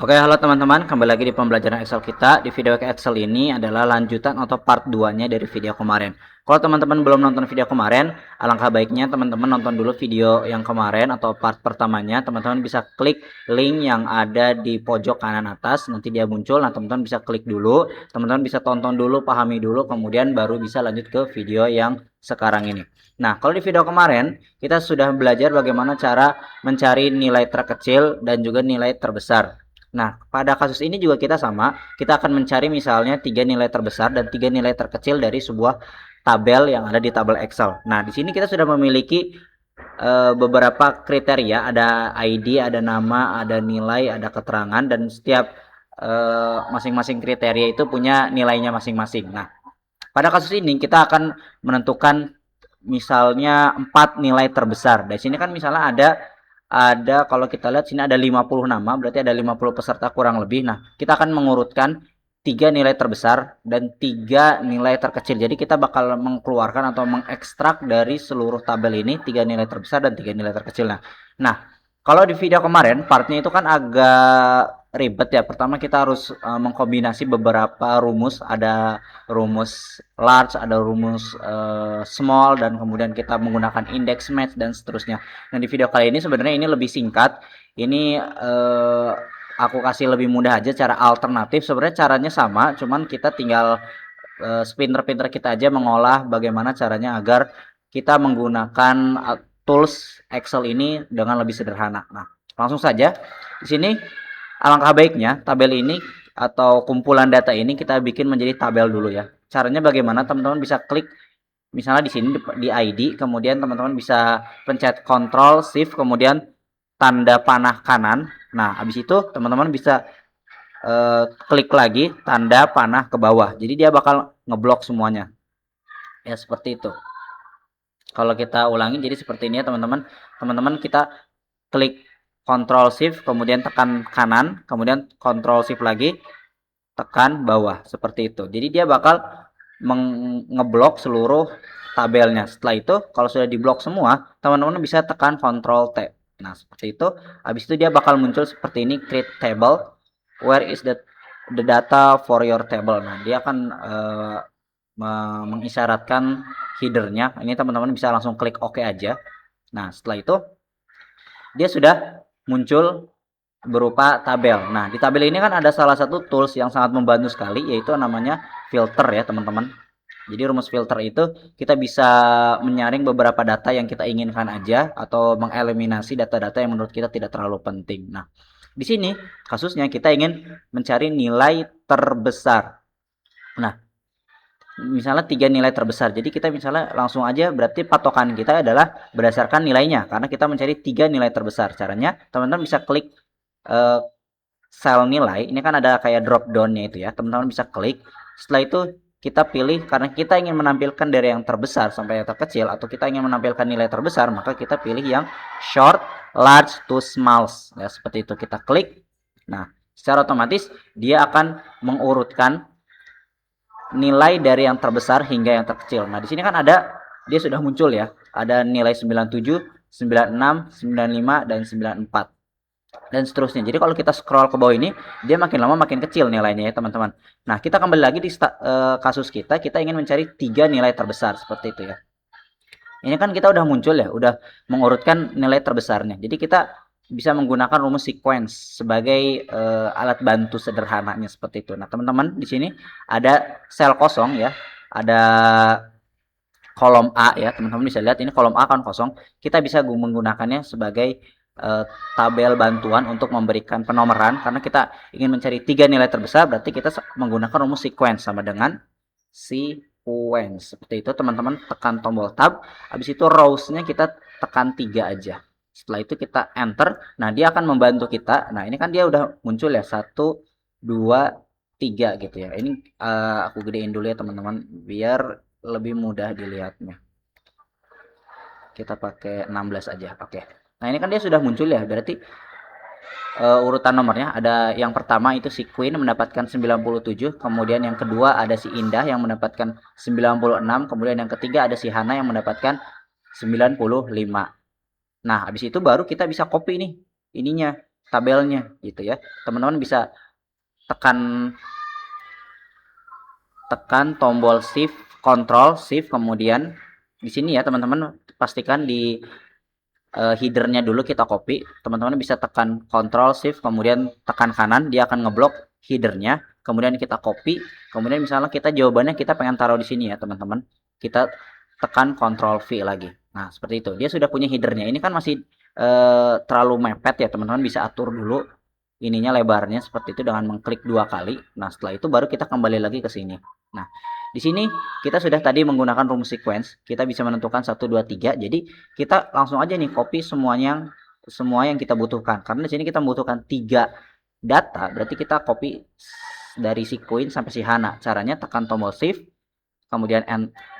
Oke, halo teman-teman, kembali lagi di pembelajaran Excel kita. Di video Excel ini adalah lanjutan atau part 2-nya dari video kemarin. Kalau teman-teman belum nonton video kemarin, alangkah baiknya teman-teman nonton dulu video yang kemarin atau part pertamanya. Teman-teman bisa klik link yang ada di pojok kanan atas, nanti dia muncul. Nah, teman-teman bisa klik dulu, teman-teman bisa tonton dulu, pahami dulu, kemudian baru bisa lanjut ke video yang sekarang ini. Nah, kalau di video kemarin, kita sudah belajar bagaimana cara mencari nilai terkecil dan juga nilai terbesar. Nah, pada kasus ini juga kita sama, kita akan mencari misalnya 3 nilai terbesar dan 3 nilai terkecil dari sebuah tabel yang ada di tabel Excel. Nah, di sini kita sudah memiliki beberapa kriteria, ada ID, ada nama, ada nilai, ada keterangan, dan setiap masing-masing kriteria itu punya nilainya masing-masing. Nah, pada kasus ini kita akan menentukan misalnya 4 nilai terbesar. Di sini kan misalnya ada kalau kita lihat sini ada 50 nama, berarti ada 50 peserta kurang lebih. Nah, kita akan mengurutkan 3 nilai terbesar dan 3 nilai terkecil. Jadi kita bakal mengeluarkan atau mengekstrak dari seluruh tabel ini 3 nilai terbesar dan 3 nilai terkecil. Nah, kalau di video kemarin partnya itu kan agak ribet ya. Pertama kita harus mengkombinasi beberapa rumus, ada rumus large, ada rumus small, dan kemudian kita menggunakan index match dan seterusnya. Nah, di video kali ini sebenarnya ini lebih singkat. Ini aku kasih lebih mudah aja cara alternatif. Sebenarnya caranya sama, cuman kita tinggal pinter-pinter kita aja mengolah bagaimana caranya agar kita menggunakan tools Excel ini dengan lebih sederhana. Nah, langsung saja. Di sini alangkah baiknya tabel ini atau kumpulan data ini kita bikin menjadi tabel dulu ya. Caranya bagaimana? Teman-teman bisa klik misalnya di sini di ID, kemudian teman-teman bisa pencet Ctrl Shift kemudian tanda panah kanan. Nah, habis itu teman-teman bisa klik lagi tanda panah ke bawah. Jadi dia bakal ngeblok semuanya. Ya seperti itu. Kalau kita ulangi jadi seperti ini ya teman-teman. Teman-teman kita klik Ctrl Shift kemudian tekan kanan, kemudian Ctrl Shift lagi tekan bawah seperti itu. Jadi dia bakal ngeblok seluruh tabelnya. Setelah itu kalau sudah diblok semua, teman-teman bisa tekan Ctrl T. Nah, seperti itu. Habis itu dia bakal muncul seperti ini, create table. Where is the data for your table? Nah, dia akan mengisyaratkan headernya. Ini teman-teman bisa langsung klik OK aja. Nah, setelah itu dia sudah muncul berupa tabel. Nah, di tabel ini kan ada salah satu tools yang sangat membantu sekali, yaitu namanya filter ya teman-teman. Jadi rumus filter itu kita bisa menyaring beberapa data yang kita inginkan aja atau mengeliminasi data-data yang menurut kita tidak terlalu penting. Nah, di sini kasusnya kita ingin mencari nilai terbesar. Nah, misalnya 3 nilai terbesar. Jadi kita misalnya langsung aja berarti patokan kita adalah berdasarkan nilainya karena kita mencari 3 nilai terbesar. Caranya teman-teman bisa klik sel nilai. Ini kan ada kayak drop down-nya itu ya. Teman-teman bisa klik. Setelah itu kita pilih karena kita ingin menampilkan dari yang terbesar sampai yang terkecil atau kita ingin menampilkan nilai terbesar, maka kita pilih yang short, large to small. Ya, seperti itu kita klik. Nah, secara otomatis dia akan mengurutkan nilai dari yang terbesar hingga yang terkecil. Nah, di sini kan ada dia sudah muncul ya. Ada nilai 97, 96, 95 dan 94 dan seterusnya. Jadi kalau kita scroll ke bawah ini, dia makin lama makin kecil nilainya ya teman-teman. Nah, kita kembali lagi di kasus kita ingin mencari 3 nilai terbesar seperti itu ya. Ini kan kita udah muncul ya, udah mengurutkan nilai terbesarnya. Jadi kita bisa menggunakan rumus sequence sebagai alat bantu sederhananya seperti itu. Nah, teman-teman di sini ada sel kosong ya, ada kolom A ya, teman-teman bisa lihat ini kolom A kan kosong. Kita bisa menggunakannya sebagai tabel bantuan untuk memberikan penomoran karena kita ingin mencari 3 nilai terbesar, berarti kita menggunakan rumus sequence sama dengan sequence. Seperti itu teman-teman, tekan tombol tab, habis itu rows-nya kita tekan 3 aja. Setelah itu kita enter. Nah, dia akan membantu kita. Nah, ini kan dia udah muncul ya 1 2 3 gitu ya. Ini aku gedein dulu ya teman-teman biar lebih mudah dilihatnya. Kita pakai 16 aja. Oke. Nah, ini kan dia sudah muncul ya. Berarti urutan nomornya ada yang pertama itu si Queen mendapatkan 97, kemudian yang kedua ada si Indah yang mendapatkan 96, kemudian yang ketiga ada si Hana yang mendapatkan 95. Nah, habis itu baru kita bisa copy nih ininya. tabelnya gitu ya. Teman-teman bisa tekan tombol shift, control shift, kemudian di sini ya teman-teman pastikan di headernya dulu kita copy. Teman-teman bisa tekan control shift kemudian tekan kanan, dia akan ngeblok headernya, kemudian kita copy. Kemudian misalnya kita jawabannya kita pengen taruh di sini ya teman-teman, kita tekan control V lagi. Nah seperti itu, dia sudah punya headernya. Ini kan masih terlalu mepet ya teman-teman, bisa atur dulu ininya lebarnya seperti itu dengan mengklik 2 kali. Nah setelah itu baru kita kembali lagi ke sini. Nah di sini kita sudah tadi menggunakan room sequence, kita bisa menentukan 1 2 3. Jadi kita langsung aja nih copy semua yang kita butuhkan. Karena di sini kita membutuhkan 3 data, berarti kita copy dari si Queen sampai si Hana. Caranya tekan tombol shift, kemudian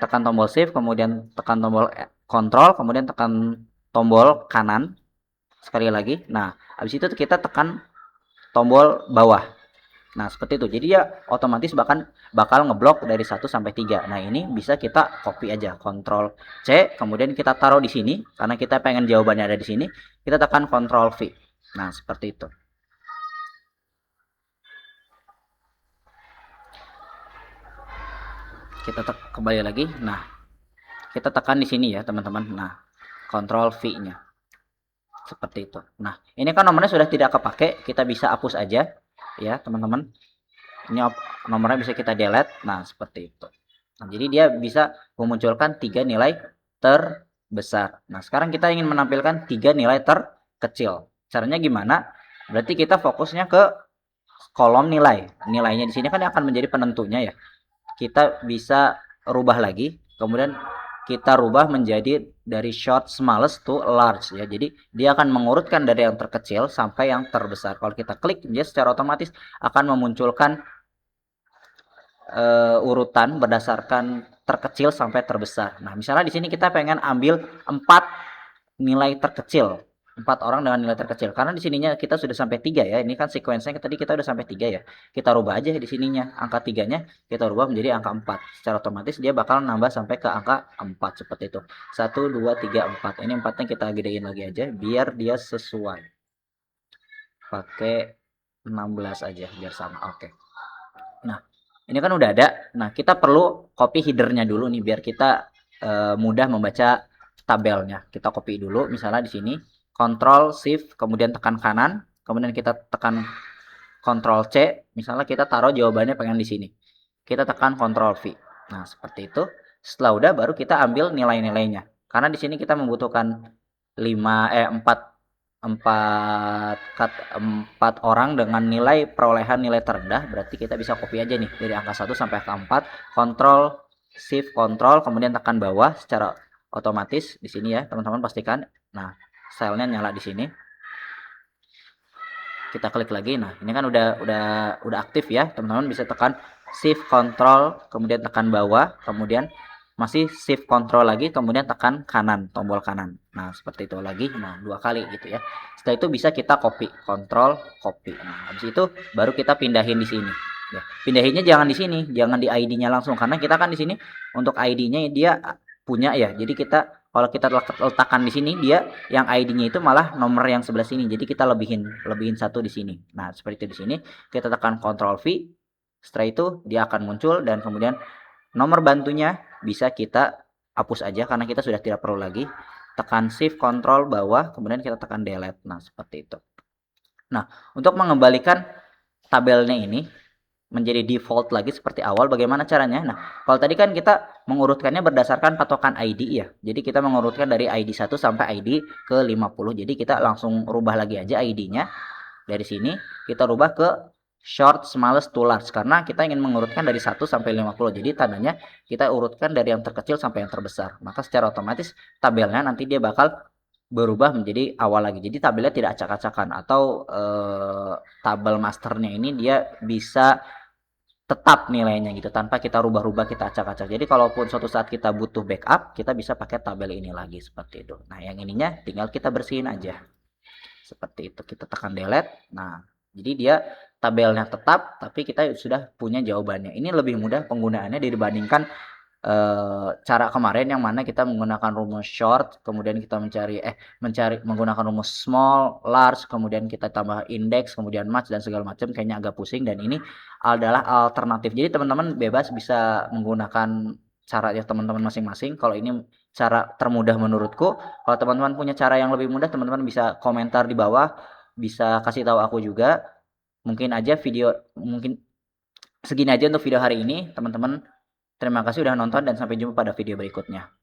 tekan tombol shift, kemudian tekan tombol control, kemudian tekan tombol kanan sekali lagi. Nah habis itu kita tekan tombol bawah. Nah seperti itu, jadi ya otomatis bakal ngeblok dari 1 sampai 3. Nah ini bisa kita copy aja, Ctrl C, kemudian kita taruh di sini karena kita pengen jawabannya ada di sini, kita tekan Ctrl V. Nah seperti itu. Kita kembali lagi. Nah kita tekan di sini ya teman-teman. Nah Ctrl V-nya seperti itu. Nah ini kan nomornya sudah tidak kepake, kita bisa hapus aja ya teman-teman. Ini nomornya bisa kita delete. Nah seperti itu. Nah, jadi dia bisa memunculkan 3 nilai terbesar. Nah sekarang kita ingin menampilkan 3 nilai terkecil. Caranya gimana? Berarti kita fokusnya ke kolom nilai. Nilainya di sini kan akan menjadi penentunya ya. Kita bisa rubah lagi, kemudian kita rubah menjadi dari short smallest to large ya. Jadi dia akan mengurutkan dari yang terkecil sampai yang terbesar. Kalau kita klik, dia secara otomatis akan memunculkan urutan berdasarkan terkecil sampai terbesar. Nah, misalnya di sini kita pengen ambil 4 nilai terkecil. 4 orang dengan nilai terkecil. Karena di sininya kita sudah sampai 3 ya. Ini kan sequence-nya tadi kita udah sampai 3 ya. Kita rubah aja di sininya. Angka 3-nya kita rubah menjadi angka 4. Secara otomatis dia bakal nambah sampai ke angka 4 seperti itu. 1 2 3 4. Ini 4-nya kita gedein lagi aja biar dia sesuai. Pakai 16 aja biar sama. Oke. Nah, ini kan udah ada. Nah, kita perlu copy headernya dulu nih biar kita mudah membaca tabelnya. Kita copy dulu misalnya di sini Ctrl Shift kemudian tekan kanan, kemudian kita tekan Ctrl C, misalnya kita taruh jawabannya pengen di sini. Kita tekan Ctrl V. Nah, seperti itu. Setelah udah baru kita ambil nilai-nilainya. Karena di sini kita membutuhkan 4 orang dengan nilai perolehan nilai terendah, berarti kita bisa copy aja nih dari angka 1 sampai angka 4, Ctrl Shift Ctrl kemudian tekan bawah secara otomatis di sini ya, teman-teman pastikan. Nah, stylenya nyala di sini. Kita klik lagi. Nah, ini kan udah aktif ya. Teman-teman bisa tekan Shift Ctrl kemudian tekan bawah, kemudian masih Shift Ctrl lagi, kemudian tekan kanan, tombol kanan. Nah, seperti itu lagi. Nah, 2 kali gitu ya. Setelah itu bisa kita copy, Ctrl copy. Nah, habis itu baru kita pindahin di sini. Ya, pindahinnya jangan di sini, jangan di ID-nya langsung karena kita kan di sini untuk ID-nya dia punya ya. Jadi kita kalau kita letakkan di sini dia yang ID-nya itu malah nomor yang sebelah sini. Jadi kita lebihin 1 di sini. Nah, seperti itu di sini. Kita tekan Ctrl V. Setelah itu dia akan muncul dan kemudian nomor bantunya bisa kita hapus aja karena kita sudah tidak perlu lagi. Tekan Shift Ctrl bawah, kemudian kita tekan Delete. Nah, seperti itu. Nah, untuk mengembalikan tabelnya ini menjadi default lagi seperti awal, bagaimana caranya? Nah, kalau tadi kan kita mengurutkannya berdasarkan patokan ID ya. Jadi kita mengurutkan dari ID 1 sampai ID ke 50. Jadi kita langsung rubah lagi aja ID-nya. Dari sini kita rubah ke short, smallest to large karena kita ingin mengurutkan dari 1 sampai 50. Jadi tandanya kita urutkan dari yang terkecil sampai yang terbesar. Maka secara otomatis tabelnya nanti dia bakal berubah menjadi awal lagi. Jadi tabelnya tidak acak-acakan atau tabel masternya ini dia bisa tetap nilainya gitu tanpa kita rubah-rubah, kita acak-acak. Jadi kalaupun suatu saat kita butuh backup, kita bisa pakai tabel ini lagi seperti itu. Nah, yang ininya tinggal kita bersihin aja. Seperti itu. Kita tekan delete. Nah, jadi dia tabelnya tetap tapi kita sudah punya jawabannya. Ini lebih mudah penggunaannya dibandingkan cara kemarin yang mana kita menggunakan rumus short, kemudian kita mencari menggunakan rumus small, large, kemudian kita tambah indeks, kemudian match dan segala macam, kayaknya agak pusing dan ini adalah alternatif. Jadi teman-teman bebas bisa menggunakan cara ya teman-teman masing-masing. Kalau ini cara termudah menurutku. Kalau teman-teman punya cara yang lebih mudah, teman-teman bisa komentar di bawah, bisa kasih tahu aku juga. Mungkin segini aja untuk video hari ini, teman-teman. Terima kasih udah nonton dan sampai jumpa pada video berikutnya.